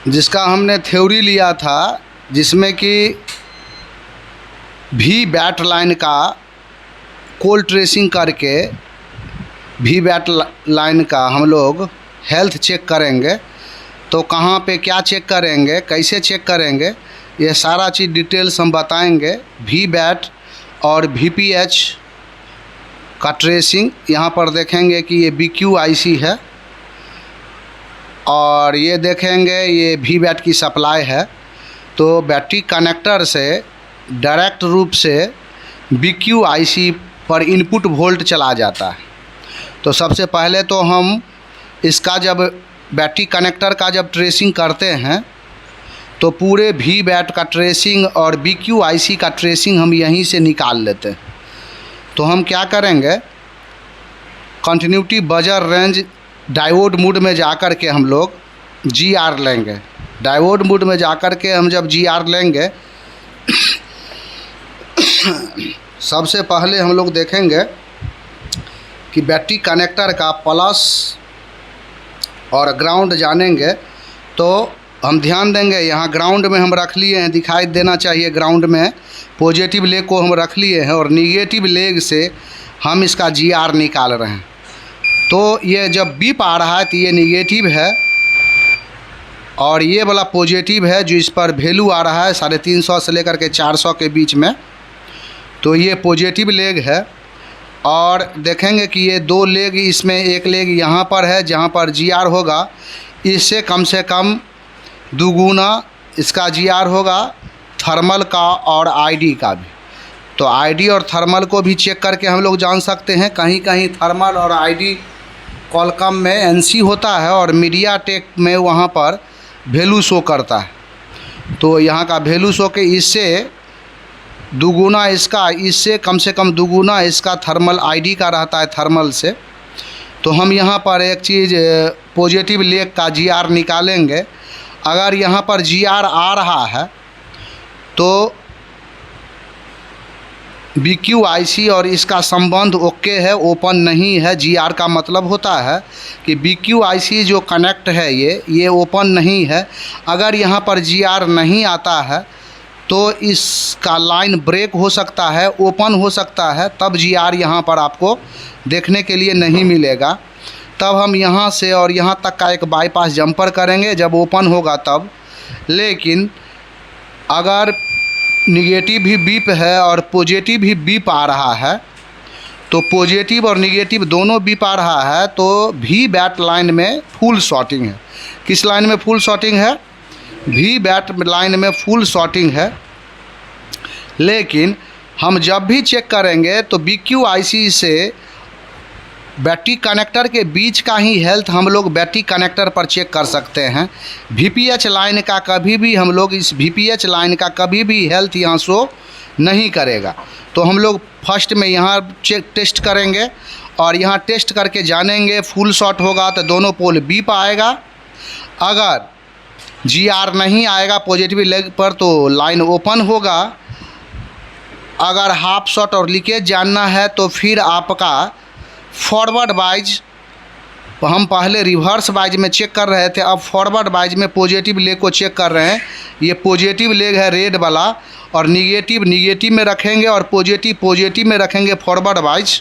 जिसका हमने थ्योरी लिया था, जिसमें कि वी बैट लाइन का कोल्ड ट्रेसिंग करके वी बैट लाइन का हम लोग हेल्थ चेक करेंगे। तो कहाँ पे क्या चेक करेंगे, कैसे चेक करेंगे, ये सारा चीज़ डिटेल्स हम बताएंगे। वी बैट और VPH का ट्रेसिंग यहाँ पर देखेंगे कि ये BQIC है, और ये देखेंगे ये वी बैट की सप्लाई है। तो बैटरी कनेक्टर से डायरेक्ट रूप से BQIC पर इनपुट वोल्ट चला जाता है। तो सबसे पहले तो हम इसका जब बैटरी कनेक्टर का जब ट्रेसिंग करते हैं तो पूरे वी बैट का ट्रेसिंग और BQIC का ट्रेसिंग हम यहीं से निकाल लेते हैं। तो हम क्या करेंगे, continuity buzzer range diode mode में जाकर के हम लोग GR लेंगे। डायोड मोड में जाकर के हम जब GR लेंगे सबसे पहले हम लोग देखेंगे कि बैटरी कनेक्टर का प्लस और ग्राउंड जानेंगे। तो हम ध्यान देंगे, यहाँ ग्राउंड में हम रख लिए हैं, दिखाई देना चाहिए ग्राउंड में पॉजिटिव लेग को हम रख लिए हैं, और निगेटिव लेग से हम इसका GR निकाल रहे हैं। तो ये जब बीप आ रहा है तो ये निगेटिव है, और ये वाला पॉजिटिव है जो इस पर वैल्यू आ रहा है 350 से लेकर के 400 के बीच में। तो ये पॉजिटिव लेग है, और देखेंगे कि ये दो लेग, इसमें एक लेग यहाँ पर है जहाँ पर GR होगा, इससे कम से कम दुगुना इसका GR होगा थर्मल का और ID का भी। तो ID और थर्मल को भी चेक करके हम लोग जान सकते हैं। कहीं कहीं थर्मल और ID कॉलकम में NC होता है और मीडियाटेक में वहाँ पर वैल्यू शो करता है। तो यहाँ का वैल्यू शो के इससे दुगुना इसका, इससे कम से कम दुगुना इसका थर्मल ID का रहता है थर्मल से। तो हम यहाँ पर एक चीज़ पॉजिटिव लेग का GR निकालेंगे। अगर यहाँ पर GR आ रहा है तो BQIC और इसका संबंध ओके है, ओपन नहीं है। GR का मतलब होता है कि BQIC जो कनेक्ट है ये ओपन नहीं है। अगर यहाँ पर GR नहीं आता है तो इसका लाइन ब्रेक हो सकता है, ओपन हो सकता है, तब GR यहाँ पर आपको देखने के लिए नहीं मिलेगा। तब हम यहाँ से और यहाँ तक का एक बाईपास जंपर करेंगे जब ओपन होगा तब। लेकिन अगर निगेटिव भी बीप है और पॉजिटिव भी बीप आ रहा है, तो पॉजिटिव और निगेटिव दोनों बीप आ रहा है, तो वी बैट लाइन में फुल शॉर्टिंग है। किस लाइन में फुल शॉर्टिंग है? वी बैट लाइन में फुल शॉर्टिंग है। लेकिन हम जब भी चेक करेंगे तो BQIC से बैटरी कनेक्टर के बीच का ही हेल्थ हम लोग बैटरी कनेक्टर पर चेक कर सकते हैं। VPH लाइन का कभी भी हम लोग इस VPH लाइन का कभी भी हेल्थ यहाँ शो नहीं करेगा। तो हम लोग फर्स्ट में यहाँ चेक टेस्ट करेंगे, और यहाँ टेस्ट करके जानेंगे फुल शॉट होगा तो दोनों पोल बीप आएगा। अगर GR नहीं आएगा पॉजिटिव लेग पर तो लाइन ओपन होगा। अगर हाफ शॉट और लीकेज जानना है तो फिर आपका फॉरवर्ड वाइज, हम पहले रिवर्स वाइज में चेक कर रहे थे, अब फॉरवर्ड वाइज में पॉजिटिव लेग को चेक कर रहे हैं। ये पॉजिटिव लेग है रेड वाला, और निगेटिव में रखेंगे और पॉजिटिव में रखेंगे फॉरवर्ड वाइज।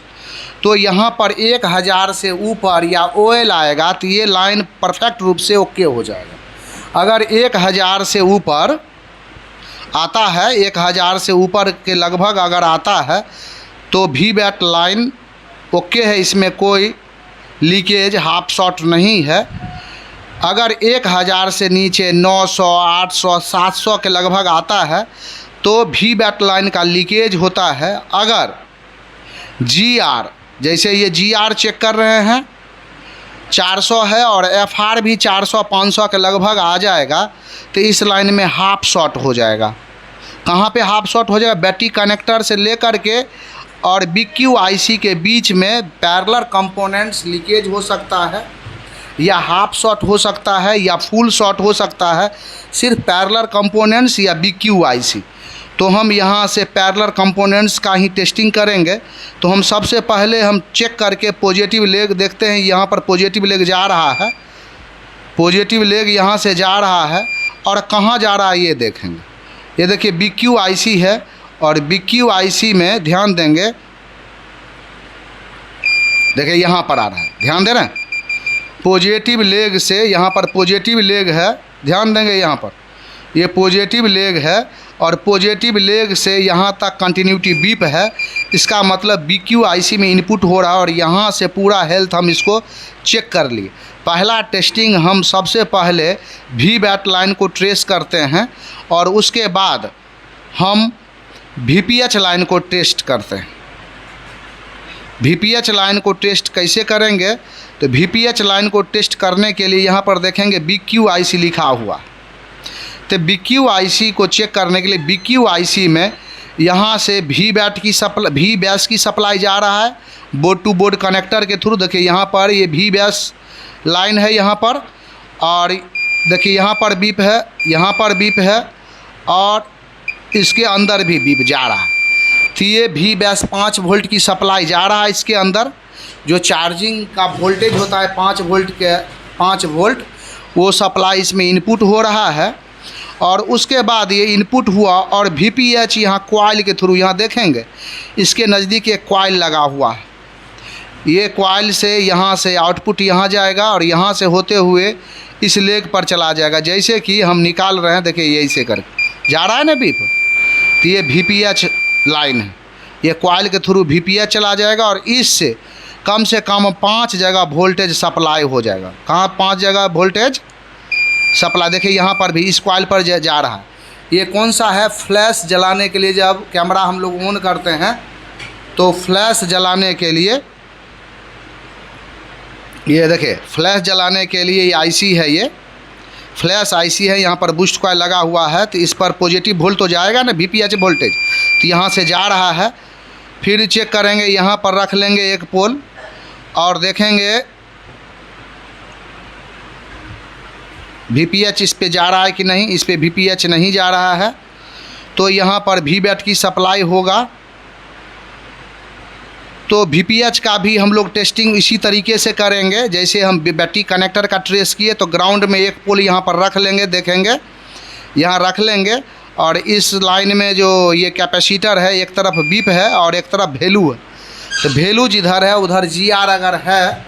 तो यहाँ पर 1000 से ऊपर या OL आएगा तो ये लाइन परफेक्ट रूप से ओके हो जाएगा। अगर 1000 से ऊपर आता है, 1000 से ऊपर के लगभग अगर आता है तो वी बैट लाइन ओके है, इसमें कोई लीकेज हाफ शॉट नहीं है। अगर 1000 से नीचे 900, 800, 700 के लगभग आता है तो वी बैट लाइन का लीकेज होता है। अगर GR, जैसे ये GR चेक कर रहे हैं 400 है और FR भी 400-500 के लगभग आ जाएगा तो इस लाइन में हाफ शॉट हो जाएगा। कहाँ पे हाफ शॉट हो जाएगा? बैटरी कनेक्टर से लेकर के और BQIC के बीच में पैरेलल कंपोनेंट्स लीकेज हो सकता है, या हाफ शॉट हो सकता है, या फुल शॉट हो सकता है। सिर्फ पैरेलल कंपोनेंट्स या BQIC। तो हम यहाँ से पैरेलल कंपोनेंट्स का ही टेस्टिंग करेंगे। तो हम सबसे पहले हम चेक करके पॉजिटिव लेग देखते हैं। यहाँ पर पॉजिटिव लेग जा रहा है, पॉजिटिव लेग यहाँ से जा रहा है और कहाँ जा रहा है ये देखेंगे। ये देखिए BQIC है और BQIC में ध्यान देंगे, देखिए यहाँ पर आ रहा है, ध्यान दे रहे हैं। पॉजिटिव लेग से यहाँ पर पॉजिटिव लेग है, ध्यान देंगे यहाँ पर ये पॉजिटिव लेग है और पॉजिटिव लेग से यहाँ तक कंटिन्यूटी बीप है। इसका मतलब BQIC में इनपुट हो रहा है और यहाँ से पूरा हेल्थ हम इसको चेक कर लिए। पहला टेस्टिंग हम सबसे पहले VBAT लाइन को ट्रेस करते हैं और उसके बाद हम VPH लाइन को टेस्ट करते हैं। VPH लाइन को टेस्ट कैसे करेंगे, तो VPH लाइन को टेस्ट करने के लिए यहाँ पर देखेंगे BQIC लिखा हुआ, तो BQIC को चेक करने के लिए BQIC में यहाँ से VBAT की VBAS की सप्लाई जा रहा है बोर्ड टू बोर्ड कनेक्टर के थ्रू। देखिए यहाँ पर ये VBAS लाइन है यहाँ पर, और देखिए यहाँ पर बीप है, यहाँ पर बीप है और इसके अंदर भी बीप जा रहा है। तो ये VBAS 5 वोल्ट की सप्लाई जा रहा है इसके अंदर। जो चार्जिंग का वोल्टेज होता है 5 वोल्ट वो सप्लाई इसमें इनपुट हो रहा है। और उसके बाद ये इनपुट हुआ और VPH यहाँ कॉइल के थ्रू, यहाँ देखेंगे इसके नज़दीक एक कॉइल लगा हुआ है। ये कॉइल से यहाँ से आउटपुट यहाँ जाएगा और यहाँ से होते हुए इस लेग पर चला जाएगा। जैसे कि हम निकाल रहे हैं, देखिए ये ऐसे करके जा रहा है ना बीप, तो ये VPH लाइन है। ये कॉइल के थ्रू VPH चला जाएगा और इससे कम से कम 5 जगह वोल्टेज सप्लाई हो जाएगा। कहाँ 5 जगह वोल्टेज सप्लाई, देखिए यहाँ पर भी इस कॉइल पर जा रहा है। ये कौन सा है, फ्लैश जलाने के लिए जब कैमरा हम लोग ऑन करते हैं तो फ्लैश जलाने के लिए, ये देखिए फ्लैश जलाने के लिए ये IC है, ये फ्लैश IC है। यहाँ पर बूस्ट कॉइल लगा हुआ है तो इस पर पॉजिटिव वोल्ट तो जाएगा ना VPH वोल्टेज, तो यहाँ से जा रहा है। फिर चेक करेंगे, यहाँ पर रख लेंगे एक पोल और देखेंगे VPH इस पे जा रहा है कि नहीं। इस पे VPH नहीं जा रहा है तो यहाँ पर VBAT की सप्लाई होगा। तो VPH का भी हम लोग टेस्टिंग इसी तरीके से करेंगे जैसे हम बैटरी कनेक्टर का ट्रेस किए। तो ग्राउंड में एक पोल यहाँ पर रख लेंगे, देखेंगे यहाँ रख लेंगे और इस लाइन में जो ये कैपेसिटर है, एक तरफ बीप है और एक तरफ वैल्यू है। तो वैल्यू जिधर है उधर GR अगर है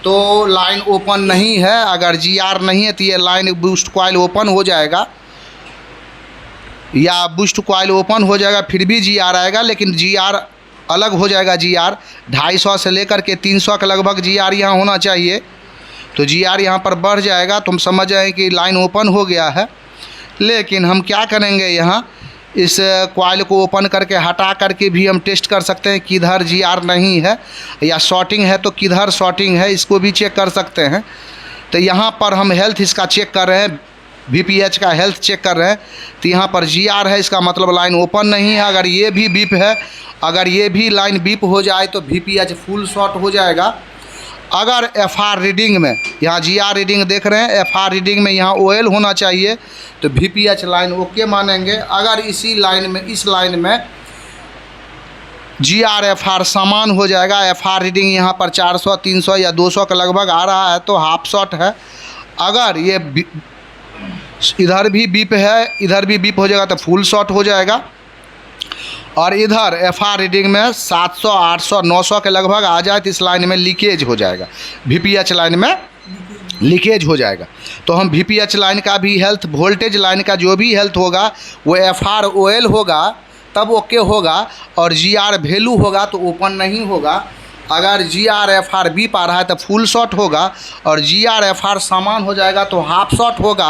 तो लाइन ओपन नहीं है, अगर GR नहीं है तो ये लाइन बूस्ट कॉइल ओपन हो जाएगा या बूस्ट कॉइल ओपन हो जाएगा, फिर भी GR आएगा लेकिन GR अलग हो जाएगा। GR 250 से लेकर के 300 के लगभग GR यहाँ होना चाहिए। तो GR यहाँ पर बढ़ जाएगा तो हम समझ जाएँ कि लाइन ओपन हो गया है। लेकिन हम क्या करेंगे, यहाँ इस कॉइल को ओपन करके हटा करके भी हम टेस्ट कर सकते हैं किधर GR नहीं है या शॉर्टिंग है तो किधर शॉर्टिंग है, इसको भी चेक कर सकते हैं। तो यहाँ पर हम हेल्थ इसका चेक कर रहे हैं, VPH का हेल्थ चेक कर रहे हैं। तो यहाँ पर GR है, इसका मतलब लाइन ओपन नहीं है। अगर ये भी बीप है, अगर ये भी लाइन बीप हो जाए तो VPH फुल शॉर्ट हो जाएगा। अगर FR रीडिंग में, यहाँ GR रीडिंग देख रहे हैं, FR रीडिंग में यहाँ OL होना चाहिए तो VPH लाइन ओके मानेंगे। अगर इसी लाइन में, इस लाइन में GR FR समान हो जाएगा, FR रीडिंग यहाँ पर 400 300 या 200 के लगभग आ रहा है तो हाफ शॉट है। अगर ये इधर भी बीप है, इधर भी बीप हो जाएगा तो फुल शॉट हो जाएगा। और इधर FR रीडिंग में 700 800 900 के लगभग आ जाए तो इस लाइन में लीकेज हो जाएगा, VPH लाइन में लीकेज हो जाएगा। तो हम VPH लाइन का भी हेल्थ, वोल्टेज लाइन का जो भी हेल्थ होगा वो FR OL होगा तब ओके होगा और GR वैल्यू होगा तो ओपन नहीं होगा। अगर GR FR बीप आ रहा है तो फुल शॉट होगा और GR FR समान हो जाएगा तो हाफ शॉट होगा।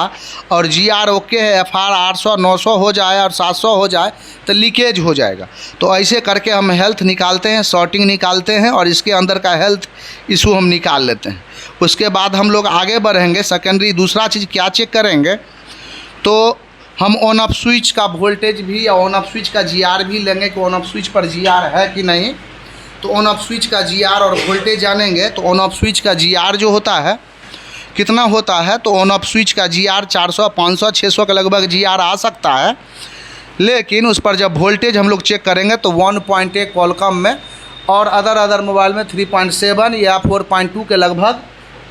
और GR ओके है, FR 800 900 हो जाए और 700 हो जाए तो लीकेज हो जाएगा। तो ऐसे करके हम हेल्थ निकालते हैं, शॉर्टिंग निकालते हैं और इसके अंदर का हेल्थ इशू हम निकाल लेते हैं। उसके बाद हम लोग आगे बढ़ेंगे। सेकेंडरी दूसरा चीज़ क्या चेक करेंगे तो हम ऑन ऑफ स्विच का वोल्टेज भी या ऑन ऑफ स्विच का GR भी लेंगे कि ऑन ऑफ स्विच पर GR है कि नहीं। तो ऑन ऑफ स्विच का GR और वोल्टेज जानेंगे। तो ऑन ऑफ स्विच का GR जो होता है कितना होता है, तो ऑन ऑफ स्विच का GR 400 500 600 के लगभग GR आ सकता है। लेकिन उस पर जब वोल्टेज हम लोग चेक करेंगे तो 1.1 कॉलकम में और अदर मोबाइल में 3.7 या 4.2 के लगभग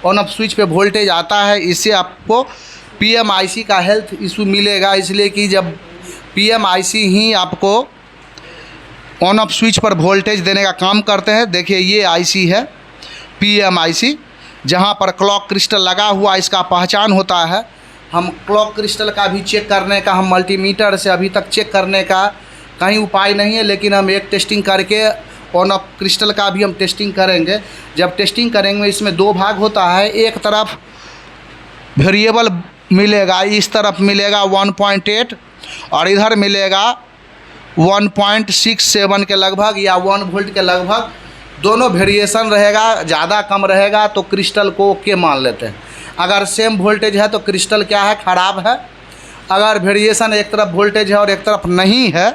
ऑन ऑफ स्विच पे वोल्टेज आता है, इससे आपको PMIC का हेल्थ इशू मिलेगा। इसलिए कि जब PMIC ही आपको ऑन ऑफ स्विच पर वोल्टेज देने का काम करते हैं। देखिए ये IC है PMIC, जहाँ पर क्लॉक क्रिस्टल लगा हुआ इसका पहचान होता है। हम क्लॉक क्रिस्टल का भी चेक करने का, हम मल्टीमीटर से अभी तक चेक करने का कहीं उपाय नहीं है, लेकिन हम एक टेस्टिंग करके ऑन ऑफ क्रिस्टल का भी हम टेस्टिंग करेंगे। जब टेस्टिंग करेंगे इसमें दो भाग होता है, एक तरफ वेरिएबल मिलेगा, इस तरफ मिलेगा 1.8 और इधर मिलेगा 1.67 के लगभग या 1 वोल्ट के लगभग। दोनों वेरिएशन रहेगा, ज़्यादा कम रहेगा तो क्रिस्टल को ओके मान लेते हैं। अगर सेम वोल्टेज है तो क्रिस्टल क्या है, ख़राब है। अगर वेरिएशन एक तरफ वोल्टेज है और एक तरफ नहीं है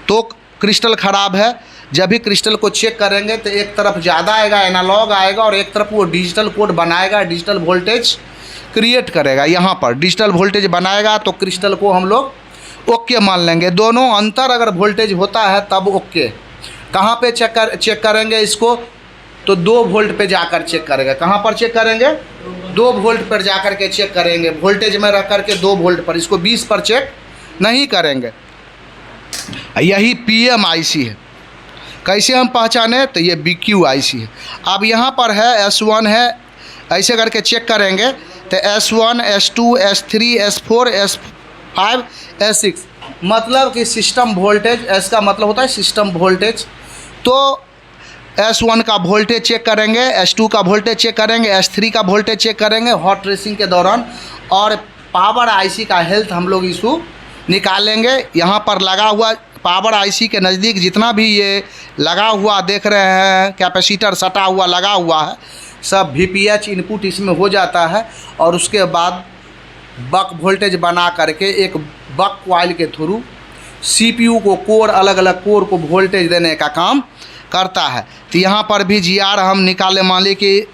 तो क्रिस्टल ख़राब है। जब भी क्रिस्टल को चेक करेंगे तो एक तरफ ज़्यादा आएगा, एनालॉग आएगा, और एक तरफ वो डिजिटल कोड बनाएगा, डिजिटल वोल्टेज क्रिएट करेगा। यहाँ पर डिजिटल वोल्टेज बनाएगा तो क्रिस्टल को हम लोग ओके मान लेंगे। दोनों अंतर अगर वोल्टेज होता है तब ओके। कहाँ पे चेक करेंगे इसको, तो 2 वोल्ट पे जाकर चेक करेंगे। कहाँ पर चेक करेंगे, 2 वोल्ट पर जाकर के चेक करेंगे। वोल्टेज में रख करके 2 वोल्ट पर, इसको 20 पर चेक नहीं करेंगे। यही PMIC है। कैसे हम पहचाने, तो ये BQIC है। अब यहाँ पर है S1 है, ऐसे करके चेक करेंगे तो S1 S2 S3 S4 S5 S6, मतलब कि सिस्टम वोल्टेज। S का मतलब होता है सिस्टम वोल्टेज। तो S1 का वोल्टेज चेक करेंगे, S2 का वोल्टेज चेक करेंगे, S3 का वोल्टेज चेक करेंगे हॉट रेसिंग के दौरान, और पावर IC का हेल्थ हम लोग इशू निकालेंगे। यहाँ पर लगा हुआ पावर IC के नज़दीक जितना भी ये लगा हुआ देख रहे हैं, कैपेसिटर सटा हुआ लगा हुआ है, सब VPH इनपुट इसमें हो जाता है। और उसके बाद बक वोल्टेज बना करके एक बक कॉइल के थ्रू CPU को कोर, अलग अलग कोर को वोल्टेज देने का काम करता है। तो यहाँ पर भी GR हम निकाले, मान ली कि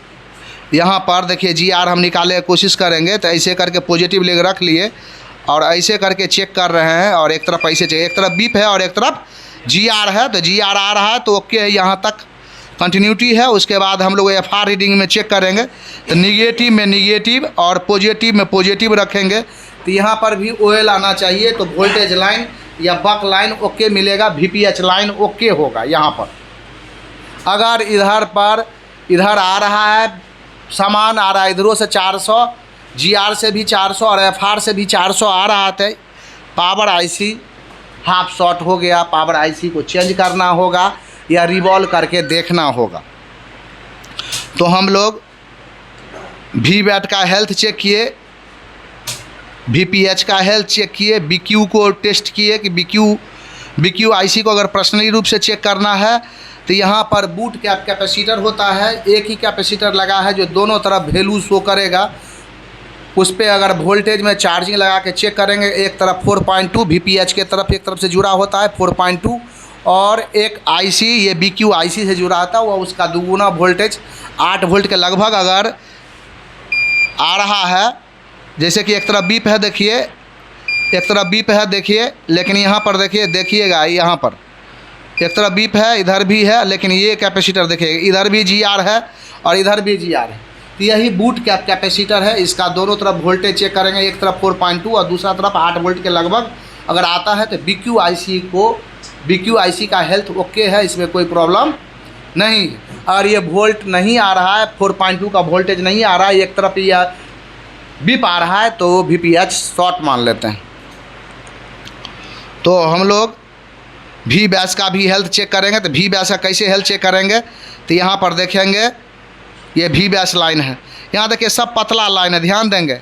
यहाँ पर देखिए GR हम निकाले कोशिश करेंगे तो ऐसे करके पॉजिटिव लेग रख लिए और ऐसे करके चेक कर रहे हैं। और एक तरफ ऐसे चाहिए, एक तरफ बीप है और एक तरफ GR है, तो GR आ रहा है तो ओके है, यहाँ तक कंटिन्यूटी है। उसके बाद हम लोग FR रीडिंग में चेक करेंगे तो निगेटिव में निगेटिव और पॉजिटिव में पॉजिटिव रखेंगे। तो यहाँ पर भी OL आना चाहिए, तो वोल्टेज लाइन या बक लाइन ओके मिलेगा, VPH लाइन ओके होगा। यहाँ पर अगर इधर आ रहा है, समान आ रहा है, इधरों से 400, GR से भी 400 और FR से भी 400 आ रहा था, पावर IC हाफ शॉर्ट हो गया। पावर IC को चेंज करना होगा या रिवॉल्व करके देखना होगा। तो हम लोग VWAT का हेल्थ चेक किए, VPH का हेल्थ चेक किए, BQ को टेस्ट किए कि BQIC को अगर पर्सनली रूप से चेक करना है तो यहाँ पर बूट कैपेसिटर होता है, एक ही कैपेसिटर लगा है जो दोनों तरफ वैल्यू शो करेगा। उस पर अगर वोल्टेज में चार्जिंग लगा के चेक करेंगे, एक तरफ 4.2 VPH के तरफ एक तरफ से जुड़ा होता है 4.2, और एक IC ये BQIC से जुड़ा था, वह उसका दुगुना वोल्टेज 8 वोल्ट के लगभग अगर आ रहा है। जैसे कि एक तरफ बीप है, देखिए एक तरफ बीप है देखिए, लेकिन यहाँ पर देखिएगा यहाँ पर एक तरफ बीप है, इधर भी है, लेकिन ये कैपेसिटर देखिएगा इधर भी GR है और इधर भी GR है। तो यही बूट कैपेसिटर है, इसका दोनों तरफ वोल्टेज चेक करेंगे, एक तरफ 4.2 और दूसरा तरफ 8 वोल्ट के लगभग अगर आता है तो BQIC का हेल्थ ओके है, इसमें कोई प्रॉब्लम नहीं है। और ये वोल्ट नहीं आ रहा है, 4.2 का वोल्टेज नहीं आ रहा है, एक तरफ या बीप आ रहा है, तो VPH शॉर्ट मान लेते हैं। तो हम लोग VBAS का भी हेल्थ चेक करेंगे। तो VBAS का कैसे हेल्थ चेक करेंगे, तो यहाँ पर देखेंगे ये VBAS लाइन है, यहाँ देखिए सब पतला लाइन है, ध्यान देंगे,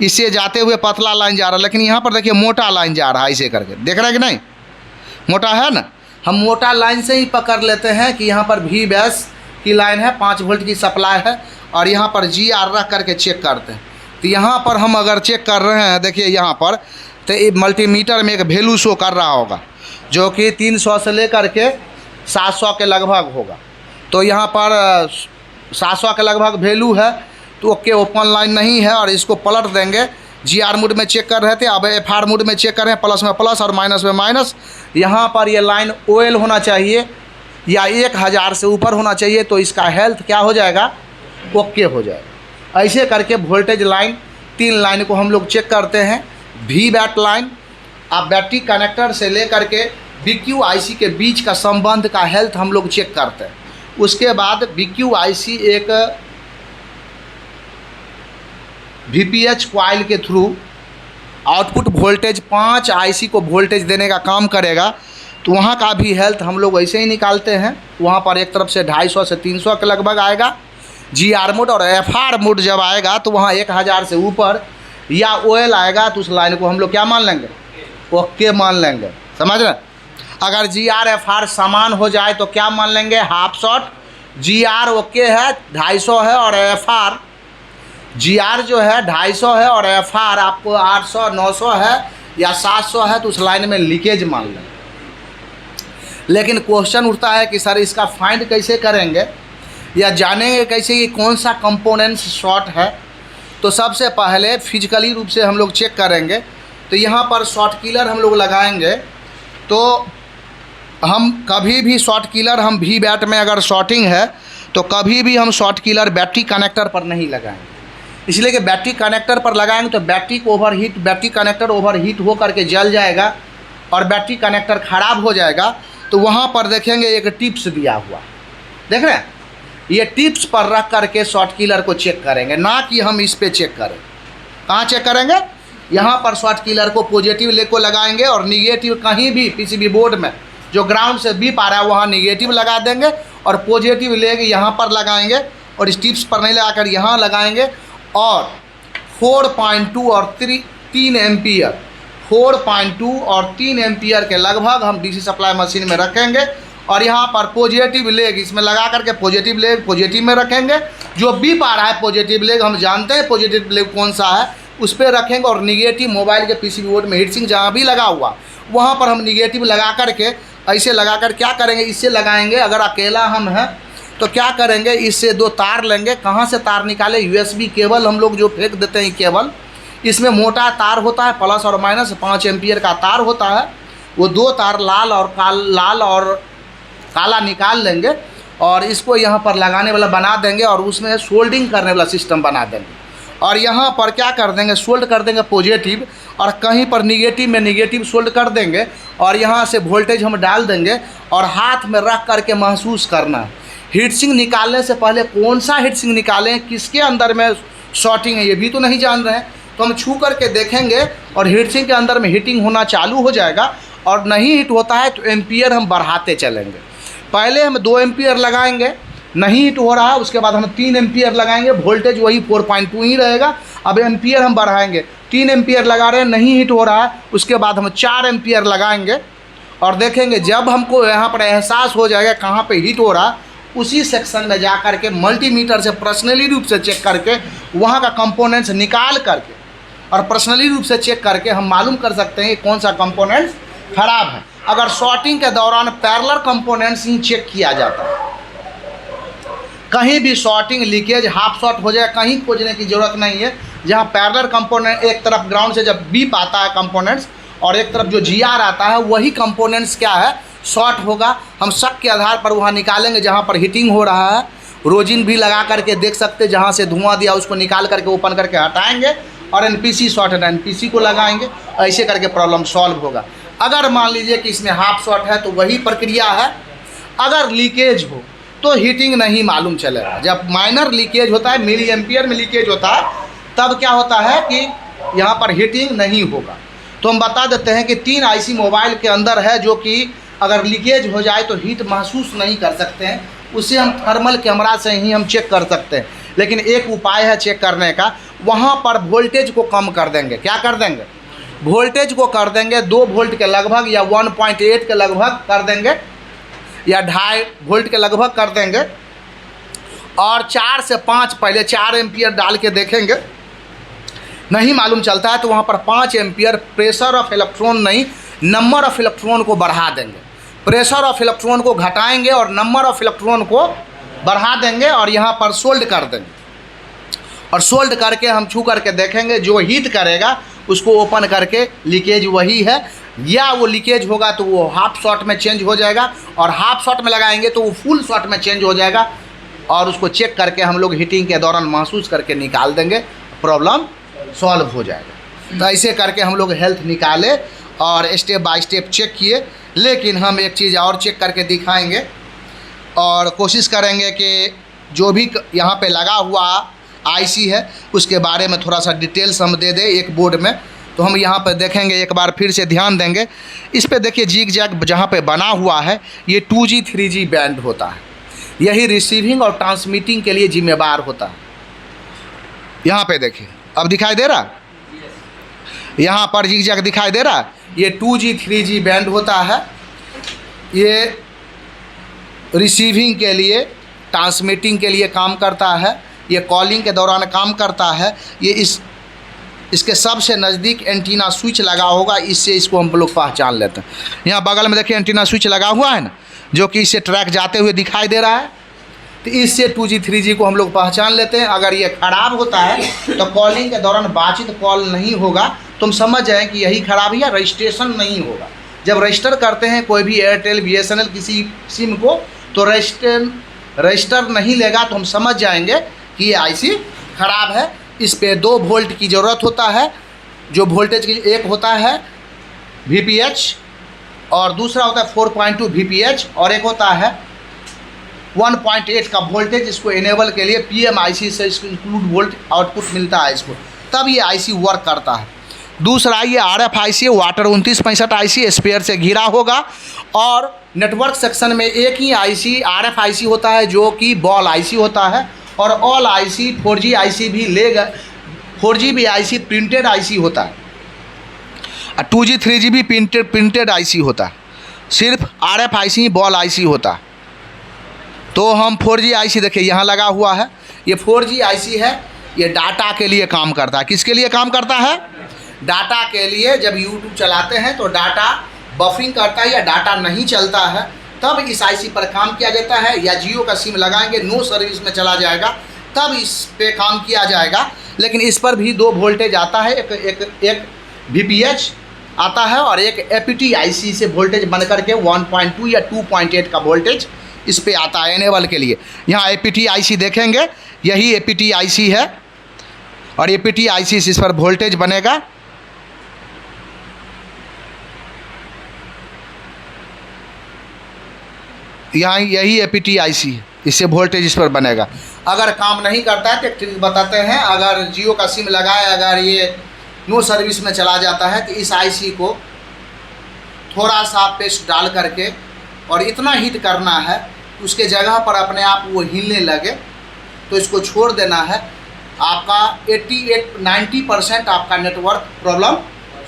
इससे जाते हुए पतला लाइन जा रहा है, लेकिन यहाँ पर देखिए मोटा लाइन जा रहा है, ऐसे करके देख रहे हैं कि नहीं, मोटा है ना। हम मोटा लाइन से ही पकड़ लेते हैं कि यहाँ पर VBAS की लाइन है, 5 वोल्ट की सप्लाई है, और यहाँ पर GR रख करके चेक करते हैं। तो यहाँ पर हम अगर चेक कर रहे हैं, देखिए यहाँ पर तो ये मल्टीमीटर में एक वैल्यू शो कर रहा होगा जो कि 300 से लेकर के 700 के लगभग होगा। तो यहाँ पर 700 के लगभग वैल्यू है, तो ओके ओपन लाइन नहीं है, और इसको पलट देंगे। GR मोड में चेक कर रहे थे, अब FR मोड में चेक कर रहे हैं, प्लस में प्लस और माइनस में माइनस। यहाँ पर ये लाइन OL होना चाहिए या 1000 से ऊपर होना चाहिए, तो इसका हेल्थ क्या हो जाएगा, ओके हो जाएगा। ऐसे करके वोल्टेज लाइन 3 लाइन को हम लोग चेक करते हैं। वी बैट लाइन, आप बैटरी कनेक्टर से लेकर के BQ-IC के बीच का संबंध का हेल्थ हम लोग चेक करते हैं। उसके बाद BQ-IC एक VPH कॉइल के थ्रू आउटपुट वोल्टेज 5 IC को वोल्टेज देने का काम करेगा, तो वहाँ का भी हेल्थ हम लोग वैसे ही निकालते हैं। वहाँ पर एक तरफ से 250 से 300 के लगभग आएगा GR मोड, और FR मोड जब आएगा तो वहाँ 1000 से ऊपर या OL आएगा, तो उस लाइन को हम लोग क्या मान लेंगे, ओके मान लेंगे। समझ रहे? अगर GR FR समान हो जाए तो क्या मान लेंगे, हाफ शॉट। GR ओके है 250 है और FR GR जो है 250 है और FR आपको 800 900 है या 700 है, तो उस लाइन में लीकेज मान लें। लेकिन क्वेश्चन उठता है कि सर इसका फाइंड कैसे करेंगे या जानेंगे कैसे कि कौन सा कंपोनेंट्स शॉर्ट है। तो सबसे पहले फिजिकली रूप से हम लोग चेक करेंगे। तो यहाँ पर शॉर्ट किलर हम लोग लगाएंगे, तो हम कभी भी शॉर्ट किलर हम वी बैट में अगर शॉर्टिंग है तो कभी भी हम शॉर्ट किलर बैटरी कनेक्टर पर नहीं लगाएंगे, इसलिए कि बैटरी कनेक्टर पर लगाएंगे तो बैटरी कनेक्टर ओवरहीट हो करके जल जाएगा और बैटरी कनेक्टर ख़राब हो जाएगा। तो वहाँ पर देखेंगे एक टिप्स दिया हुआ, देख रहे हैं, ये टिप्स पर रख करके शॉर्ट किलर को चेक करेंगे, ना कि हम इस पे चेक करें। कहाँ चेक करेंगे, यहाँ पर शॉर्ट किलर को पॉजिटिव लेग को लगाएंगे और निगेटिव कहीं भी PCB बोर्ड में जो ग्राउंड से बीप आ रहा है वहाँ निगेटिव लगा देंगे और पॉजिटिव लेग यहाँ पर लगाएंगे और इस टिप्स पर नहीं लगाकर यहाँ लगाएंगे। और 4.2 और 3 एम्पियर 4.2 और 3 एम्पियर के लगभग हम DC सप्लाई मशीन में रखेंगे और यहाँ पर पॉजिटिव लेग इसमें लगा करके पॉजिटिव लेग पॉजिटिव में रखेंगे। जो बीप आ रहा है पॉजिटिव लेग, हम जानते हैं पॉजिटिव लेग कौन सा है, उस पर रखेंगे। और निगेटिव मोबाइल के PCB बोर्ड में हीट सिंक जहाँ भी लगा हुआ वहाँ पर हम निगेटिव लगा करके ऐसे लगाकर क्या करेंगे, इससे लगाएंगे। अगर अकेला हम हैं तो क्या करेंगे, इससे 2 तार लेंगे। कहाँ से तार निकाले, USB केबल हम लोग जो फेंक देते हैं केबल, इसमें मोटा तार होता है प्लस और माइनस 5 एम्पियर का तार होता है। वो 2 तार लाल और काला निकाल लेंगे और इसको यहाँ पर लगाने वाला बना देंगे और उसमें सोल्डिंग करने वाला सिस्टम बना देंगे। और यहाँ पर क्या कर देंगे, सोल्ड कर देंगे पॉजिटिव और कहीं पर निगेटिव में निगेटिव सोल्ड कर देंगे और यहाँ से वोल्टेज हम डाल देंगे और हाथ में रख करके महसूस करना है। हीट सिंक निकालने से पहले कौन सा हीट सिंक निकालें, किसके अंदर में शॉर्टिंग है, ये भी तो नहीं जान रहे हैं। तो हम छू करके देखेंगे और हीट सिंक के अंदर में हीटिंग होना चालू हो जाएगा और नहीं हीट होता है तो एम्पियर हम बढ़ाते चलेंगे। पहले हम 2 एम्पियर लगाएंगे, नहीं हीट हो रहा है, उसके बाद हम 3 एम्पियर लगाएंगे, वोल्टेज वही 4.2 ही रहेगा। अब एम्पियर हम बढ़ाएंगे, 3 एम्पियर लगा रहे हैं, नहीं हीट हो रहा है, उसके बाद हम 4 एम्पियर लगाएंगे और देखेंगे। जब हमको यहाँ पर एहसास हो जाएगा कहाँ पे हीट हो रहा है, उसी सेक्शन में जा कर के मल्टीमीटर से पर्सनली रूप से चेक करके वहाँ का कंपोनेंट्स निकाल करके और पर्सनली रूप से चेक करके हम मालूम कर सकते हैं कि कौन सा कंपोनेंट्स खराब है। अगर शॉर्टिंग के दौरान पैरेलल कंपोनेंट्स ही चेक किया जाता है, कहीं भी शॉर्टिंग लीकेज हाफ शॉट हो जाए कहीं खोजने की ज़रूरत नहीं है। जहाँ पैरेलल कंपोनेंट एक तरफ ग्राउंड से जब बीप आता है कंपोनेंट्स और एक तरफ जो GR आता है, वही कंपोनेंट्स क्या है, शॉर्ट होगा। हम शक के आधार पर वहाँ निकालेंगे जहाँ पर हीटिंग हो रहा है। रोजिन भी लगा करके देख सकते, जहाँ से धुआं दिया उसको निकाल करके ओपन करके हटाएंगे और NPC शॉर्ट है NPC को लगाएंगे, ऐसे करके प्रॉब्लम सॉल्व होगा। अगर मान लीजिए कि इसमें हाफ शॉट है तो वही प्रक्रिया है। अगर लीकेज हो तो हीटिंग नहीं मालूम चलेगा। जब माइनर लीकेज होता है, मिली एम्पियर में लीकेज होता है, तब क्या होता है कि यहाँ पर हीटिंग नहीं होगा। तो हम बता देते हैं कि 3 IC मोबाइल के अंदर है जो कि अगर लीकेज हो जाए तो हीट महसूस नहीं कर सकते हैं, उसे हम थर्मल कैमरा से ही हम चेक कर सकते हैं। लेकिन एक उपाय है चेक करने का, वहाँ पर वोल्टेज को कम कर देंगे। क्या कर देंगे, वोल्टेज को कर देंगे 2 वोल्ट के लगभग या 1.8 के लगभग कर देंगे या 2.5 वोल्ट के लगभग कर देंगे और 4 से 5 पहले 4 एम्पियर डाल के देखेंगे, नहीं मालूम चलता है तो वहाँ पर 5 एम्पियर प्रेशर ऑफ इलेक्ट्रॉन नहीं, नंबर ऑफ इलेक्ट्रॉन को बढ़ा देंगे। प्रेशर ऑफ इलेक्ट्रॉन को घटाएंगे और नंबर ऑफ इलेक्ट्रॉन को बढ़ा देंगे और यहाँ पर सोल्ड कर देंगे। और सोल्ड करके हम छू करके देखेंगे, जो हीट करेगा उसको ओपन करके लीकेज वही है, या वो लीकेज होगा तो वो हाफ शॉट में चेंज हो जाएगा और हाफ शॉट में लगाएंगे तो वो फुल शॉट में चेंज हो जाएगा। और उसको चेक करके हम लोग हीटिंग के दौरान महसूस करके निकाल देंगे, प्रॉब्लम सॉल्व हो जाएगा। तो ऐसे करके हम लोग हेल्थ निकाले और स्टेप बाय स्टेप चेक किए। लेकिन हम एक चीज़ और चेक करके दिखाएंगे और कोशिश करेंगे कि जो भी यहाँ पे लगा हुआ आईसी है उसके बारे में थोड़ा सा डिटेल्स हम दे दें एक बोर्ड में। तो हम यहाँ पर देखेंगे, एक बार फिर से ध्यान देंगे इस पे। देखिए जिग जैग जहाँ पे बना हुआ है ये 2G 3G बैंड होता है, यही रिसीविंग और ट्रांसमिटिंग के लिए जिम्मेदार होता है। यहाँ पे देखिए, अब दिखाई दे रहा, यहाँ पर जिग जैग दिखाई दे रहा, ये 2G 3G बैंड होता है। ये रिसीविंग के लिए, ट्रांसमिटिंग के लिए काम करता है, ये कॉलिंग के दौरान काम करता है। ये इसके सबसे नज़दीक एंटीना स्विच लगा होगा, इससे इसको हम लोग पहचान लेते हैं। यहाँ बगल में देखिए एंटीना स्विच लगा हुआ है ना, जो कि इससे ट्रैक जाते हुए दिखाई दे रहा है। तो इससे 2G 3G को हम लोग पहचान लेते हैं। अगर ये ख़राब होता है तो कॉलिंग के दौरान बातचीत कॉल नहीं होगा, तुम समझ जाएँ कि यही ख़राबी है, रजिस्ट्रेशन नहीं होगा। जब रजिस्टर करते हैं कोई भी एयरटेल BSNL किसी सिम को, तो रजिस्टर नहीं लेगा तो हम समझ जाएंगे कि ये आईसी ख़राब है। इस पे 2 वोल्ट की ज़रूरत होता है, जो वोल्टेज की एक होता है VPH और दूसरा होता है 4.2 VPH और एक होता है 1.8 का वोल्टेज। इसको इनेबल के लिए PMIC से इसको इंक्लूड वोल्ट आउटपुट मिलता है इसको, तब ये आईसी वर्क करता है। दूसरा ये RFIC वाटर 2965 आईसी स्पेयर से घिरा होगा और नेटवर्क सेक्शन में एक ही आईसी RFIC होता है जो कि बॉल आईसी होता है, और ऑल आईसी 4G आईसी भी लेगा, 4G भी आईसी प्रिंटेड आईसी होता है और 2G 3G भी प्रिंटेड आईसी होता है, सिर्फ RFIC बॉल आईसी होता है। तो हम 4G आईसी देखिए यहाँ लगा हुआ है, ये 4G आईसी है, ये डाटा के लिए काम करता है। किसके लिए काम करता है? डाटा के लिए। जब YouTube चलाते हैं तो डाटा बफरिंग करता है या डाटा नहीं चलता है, तब इस आईसी पर काम किया जाता है। या जियो का सिम लगाएंगे, नो सर्विस में चला जाएगा, तब इस पे काम किया जाएगा। लेकिन इस पर भी 2 वोल्टेज आता है, एक VPH आता है और एक APT आईसी से वोल्टेज बन करके 1.2 या 2.8 का वोल्टेज इस पे आता है इनेबल के लिए। यहाँ APT आईसी देखेंगे, यही APT आईसी है और APT आईसी से इस पर वोल्टेज बनेगा। यहाँ यही APT आईसी है, इससे वोल्टेज इस पर बनेगा। अगर काम नहीं करता है तो एक ट्रिक बताते हैं। अगर जियो का सिम लगाए, अगर ये नो सर्विस में चला जाता है तो इस आईसी को थोड़ा सा पेस्ट डाल करके और इतना हीट करना है उसके जगह पर अपने आप वो हिलने लगे, तो इसको छोड़ देना है। आपका 88-90% आपका नेटवर्क प्रॉब्लम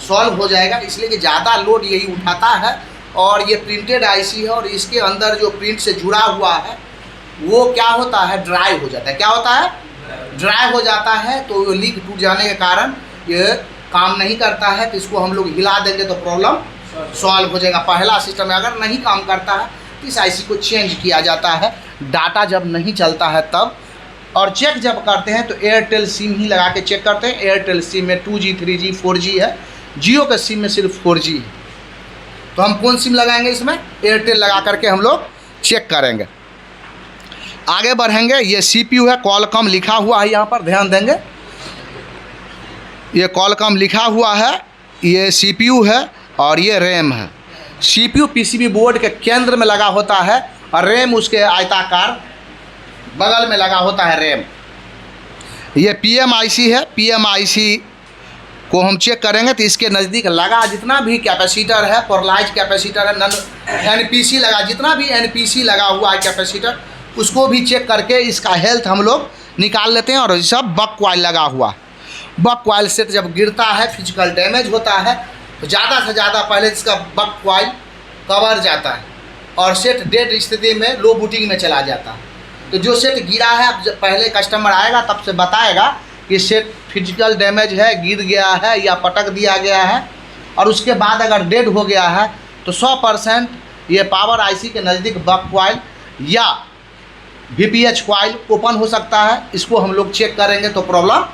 सॉल्व हो जाएगा। इसलिए कि ज़्यादा लोड यही उठाता है और ये प्रिंटेड आईसी है और इसके अंदर जो प्रिंट से जुड़ा हुआ है वो क्या होता है, ड्राई हो जाता है। क्या होता है? ड्राई हो जाता है। तो लीक टूट जाने के कारण ये काम नहीं करता है, तो इसको हम लोग हिला देंगे तो प्रॉब्लम सॉल्व हो जाएगा। पहला सिस्टम में अगर नहीं काम करता है तो इस आईसी को चेंज किया जाता है, डाटा जब नहीं चलता है तब। और चेक जब करते हैं तो एयरटेल सिम ही लगा के चेक करते हैं। एयरटेल सिम में 2G 3G 4G है, जियो के सिम में सिर्फ 4G है। तो हम कौन सिम लगाएंगे इसमें? एयरटेल लगा करके हम लोग चेक करेंगे। आगे बढ़ेंगे। ये CPU है, कॉलकॉम लिखा हुआ है, यहाँ पर ध्यान देंगे, ये कॉलकॉम लिखा हुआ है, ये CPU है और ये रैम है। CPU PCB बोर्ड के केंद्र में लगा होता है और रैम उसके आयताकार बगल में लगा होता है रैम। ये PMIC है, PMIC को हम चेक करेंगे तो इसके नज़दीक लगा जितना भी कैपेसिटर है, पोलराइज कैपेसिटर है, NPC लगा, जितना भी NPC लगा हुआ है कैपेसिटर, उसको भी चेक करके इसका हेल्थ हम लोग निकाल लेते हैं। और सब बक कॉइल लगा हुआ, बक कॉइल सेट जब गिरता है, फिजिकल डैमेज होता है, तो ज़्यादा से ज़्यादा पहले इसका बक कॉइल कवर जाता है और सेट डेड स्थिति में लो बूटिंग में चला जाता है। तो जो सेट गिरा है, अब पहले कस्टमर आएगा तब से बताएगा कि सेट फिजिकल डैमेज है, गिर गया है या पटक दिया गया है। और उसके बाद अगर डेड हो गया है तो 100% ये पावर आईसी के नज़दीक बक कॉइल या VPH कॉइल ओपन हो सकता है। इसको हम लोग चेक करेंगे तो प्रॉब्लम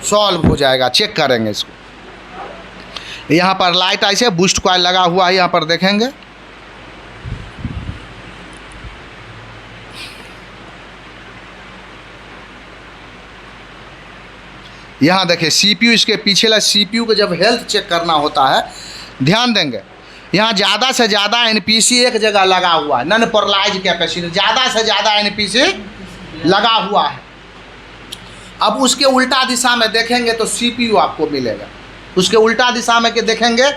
सॉल्व हो जाएगा। चेक करेंगे इसको। यहाँ पर लाइट ऐसे बूस्ट कॉइल लगा हुआ है, यहाँ पर देखेंगे। यहाँ देखिए CPU, इसके पीछे ला CPU को जब हेल्थ चेक करना होता है, ध्यान देंगे यहाँ ज़्यादा से ज़्यादा NPC एक जगह लगा हुआ है, नॉन पोलराइज कैपेसिटर, ज़्यादा से ज़्यादा NPC लगा हुआ है। अब उसके उल्टा दिशा में देखेंगे तो CPU आपको मिलेगा। उसके उल्टा दिशा में के देखेंगे,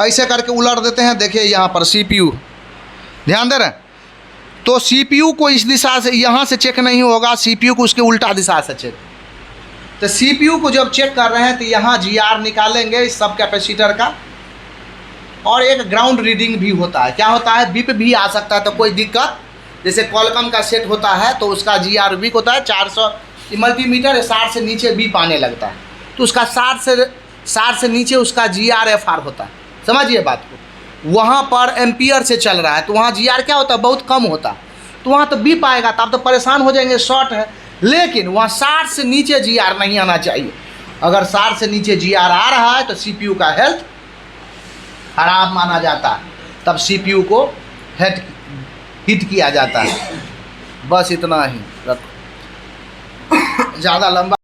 ऐसे करके उलट देते हैं, देखिए यहाँ पर CPU, ध्यान दे रहे हैं। तो CPU को इस दिशा से, यहाँ से चेक नहीं होगा, CPU को उसके उल्टा दिशा से चेक। तो CPU को जब चेक कर रहे हैं तो यहाँ GR निकालेंगे इस सब कैपेसिटर का, और एक ग्राउंड रीडिंग भी होता है। क्या होता है, बिप भी आ सकता है, तो कोई दिक्कत, जैसे कॉलकम का सेट होता है तो उसका GR बिप होता है 400, मल्टीमीटर 60 से नीचे बीप आने लगता है, तो उसका 60 से नीचे उसका GR/FR होता है। समझिए बात को, वहाँ पर एम्पियर से चल रहा है तो वहाँ GR क्या होता है, बहुत कम होता है, तो वहाँ तो बीप आएगा, तो आप तो परेशान हो जाएंगे, शॉर्ट है। लेकिन वहाँ 60 से नीचे GR नहीं आना चाहिए। अगर 60 से नीचे GR आ रहा है तो CPU का हेल्थ खराब माना जाता है, तब CPU को हिट किया जाता है। बस इतना ही, ज़्यादा लंबा